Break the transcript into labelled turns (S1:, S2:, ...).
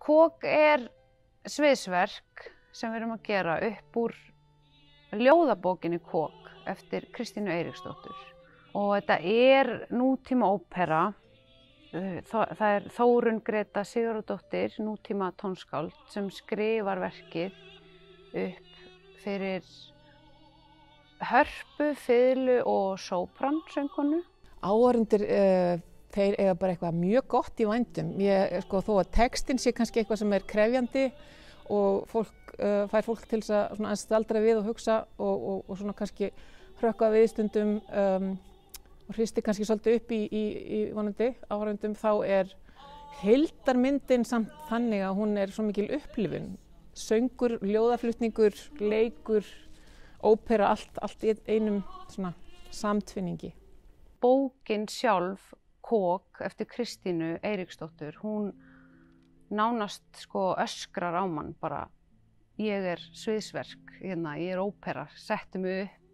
S1: Kok sviðsverk sem við erum að gera upp úr ljóðabókinni Kok eftir Kristínu Eiríksdóttur. Og þetta nútíma ópera. Það Þórunn Greta Sigurðardóttir, nútíma tónskáld, sem skrifar verkið upp fyrir hörpu, fiðlu og sópran söngkonu.
S2: Áhorfendur, þeir eiga bara eitthvað mjög gott í vændum. Þó að textinn sé kannski eitthvað sem krefjandi og fær fólk til þess að staldra við og hugsa og svona kannski hrökkva við stundum og hristi kannski svolítið upp í vonandi áhorfendum, þá heildarmyndin samt þannig að hún svo mikil upplifun. Söngur, ljóðaflutningur, leikur, ópera, allt í einum svona samtvinningi.
S1: Bókin sjálf, Kok, eftir Kristínu Eiríksdóttur, hún nánast öskrar á mann bara, ég sviðsverk, ég ópera, settu mig upp